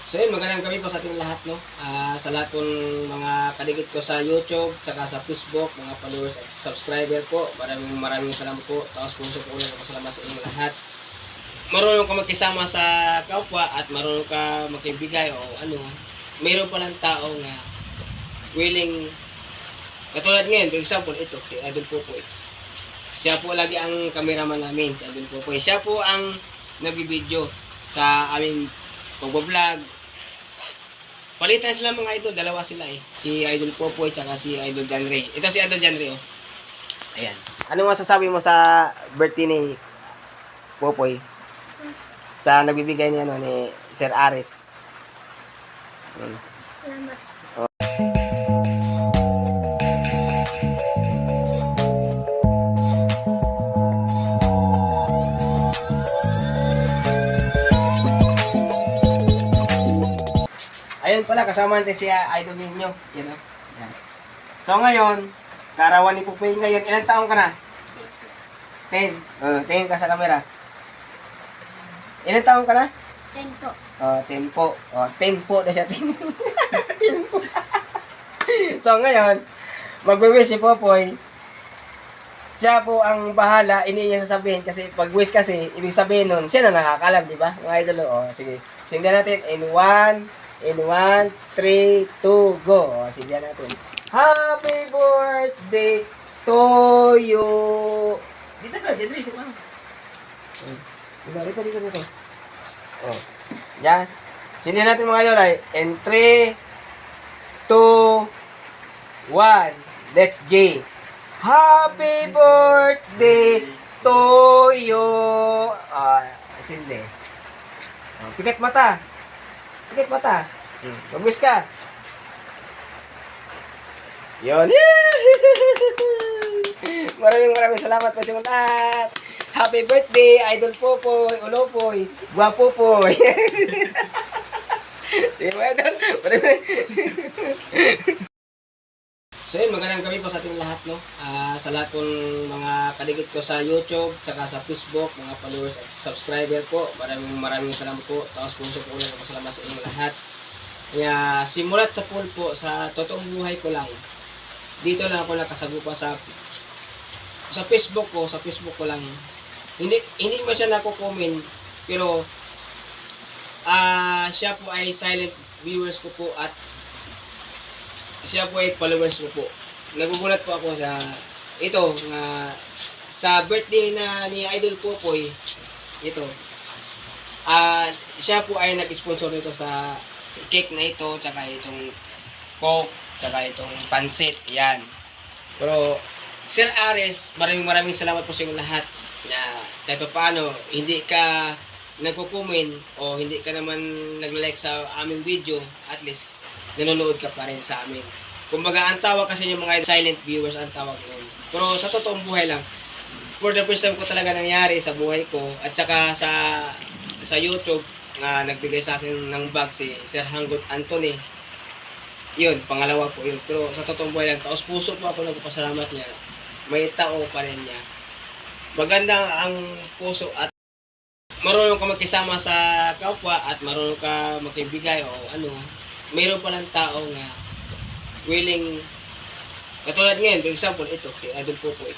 So yun, magandang gabi po sa ating lahat, no? Sa lahat pong mga kadikit ko sa YouTube, tsaka sa Facebook, mga followers at subscriber po. Maraming salamat po. Tapos puso po ulit salamat sa inyong lahat. Marunong ka magkisama sa kapwa at marunong ka magkibigay o ano. Mayroon palang tao nga willing, katulad ngayon, for example, ito, si Idol Popoy. Siya po lagi ang cameraman namin, si Idol Popoy. Siya po ang nag-video sa aming pag-vlog. Palitan sila mga idol, dalawa sila eh. Si Idol Popoy tsaka si Idol John Ray. Ito si Idol John Ray, oh. Ayan. Ano masasabi mo sa birthday ni Popoy? Sa nagbibigay niya no, ni Sir Aris. Salamat. Ayun pala, kasama natin si Idol ninyo. Yan o. Yan. So ngayon, karawan ni Popoy ngayon. Ilang taong ka na? 10. Tingin ka sa camera. Ilang taong ka na? 10 po. 10 po. 10 po na siya. 10 po. 10 po. So ngayon, magbe-wish si Popoy. Siya po ang bahala, hindi niya sasabihin kasi pag wish kasi, ibig sabihin nun, siya na nakakalam, di ba? Mga idol, sige. Sindihan natin in 1, 3, 2, go. Sindihan natin. Happy birthday to you. Dito ka, dito. Dito. Yan. Sindihan natin mga idol ay in 3, 2, 1. Let's J. Happy birthday to you. Sindi. Pikit mata. Mag-wish ka. Yun. Maraming salamat po sa inyo lahat. Happy birthday, Idol Popoy, Olopoy, Guapopoy. Sige mo, Idol. So yun, magandang gabi po sa ating lahat, no? Sa lahat pong mga kadikit ko sa YouTube, tsaka sa Facebook, mga followers at subscriber po. Maraming salamat po. Tapos puso po ulit salamat sa inyong lahat. Kaya simulat sa pool po, sa totoong buhay ko lang. Dito lang ako nakasagupa sa Facebook ko lang. Hindi man siya nako-comment, pero siya po ay silent viewers ko po at siya po ay followers ko po. Nagugulat po ako sa ito nga sa birthday na ni Idol Popoy. Ito. Siya po ay nag-sponsor nito sa cake na ito, tsaka itong coke, tsaka itong pansit. Yan. Pero Sir Ares, maraming salamat po sa inyo lahat na kahit paano hindi ka nagko-comment o hindi ka naman nag-like sa aming video, at least nanonood ka pa rin sa amin. Kumbaga, ang tawag kasi yung mga silent viewers ang tawag nun. Pero sa totoong buhay lang, for the first time ko talaga nangyari sa buhay ko, at saka sa YouTube, nga nagbigay sa akin ng bag si Sir Hanggot Anthony. Yun, pangalawa po yun. Pero sa totoong buhay lang, taos puso po ako nagpapasalamat niya. May tao pa rin niya. Maganda ang puso at marunong ka magkisama sa kapwa at marunong ka magkibigay o ano. Mayroon palang tao nga willing, katulad ngayon, for example, ito, si Idol Popoy.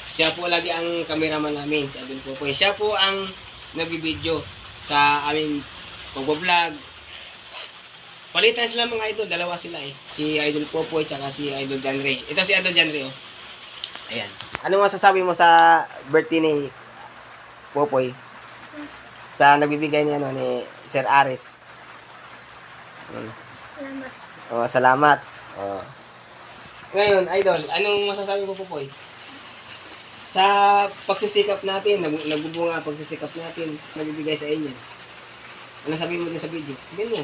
Siya po lagi ang cameraman namin, si Idol Popoy. Siya po ang nag-video sa aming pag-vlog. Palitan sila mga idol, dalawa sila eh. Si Idol Popoy tsaka si Idol John Ray. Ito si Idol John Ray, oh. Ayan. Ano masasabi mo sa birthday ni Popoy? Sa nagbibigay niya no, ni Sir Aris. Salamat. Salamat. Ngayon, idol, anong masasabi mo, Popoy? Sa pagsisikap natin, nagbubunga ang pagsisikap natin, nagbibigay sa inyo. Ano sabi mo din sa video? Sabihin mo.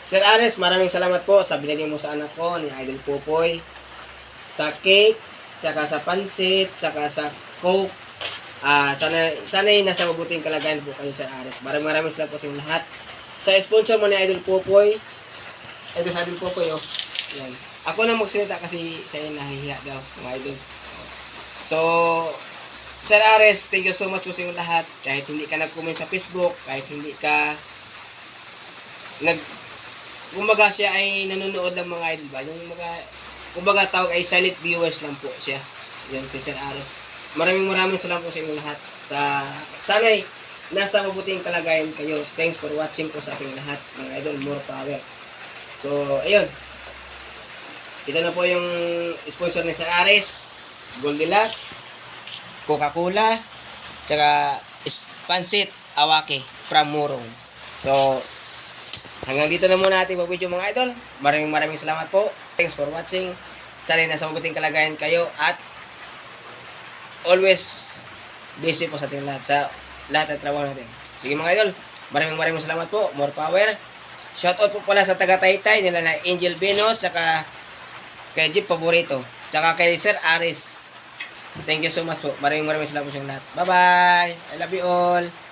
Sir Ares, maraming salamat po sa binigay mo sa anak ko ni Idol Popoy. Sa cake, tsaka sa pansit, tsaka sa coke. Sana'y nasa mabuting kalagayan po kayo, Sir Ares. Maraming salamat po sa inyong lahat. Sa sponsor mo ni Idol Popoy, ito sa Idol Popoy, oh. Yan. Ako na magsalita kasi siya yung nahihiya daw, mga idol. So, Sir Ares, thank you so much po sa inyong lahat. Kahit hindi ka nag-comment sa Facebook, kahit hindi ka kumbaga siya ay nanonood ng mga idol ba? Yung mga, kumbaga tawag ay silent viewers lang po siya. Yan si Sir Ares. Maraming salamat po sa inyong lahat. Sana'y nasa mabuting kalagayan kayo. Thanks for watching po sa ating lahat, mga idol. More power. So, ayun. Ito na po yung sponsor ni Sir Ares. Goldilocks, Coca-Cola, tsaka Pansit Awake from Murong. So, hanggang dito na muna ating video mga idol. Maraming salamat po. Thanks for watching. Sana nasa mabuting kalagayan kayo at always busy po sa ating lahat sa lahat ng trabaho natin. Sige mga idol, maraming salamat po. More power. Shoutout po pala sa taga-Taytay nila na Angel Benos, tsaka kay Jeep Paborito, tsaka kay Sir Aris. Thank you so much po. Maraming salamat po sa lahat. Bye-bye. I love you all.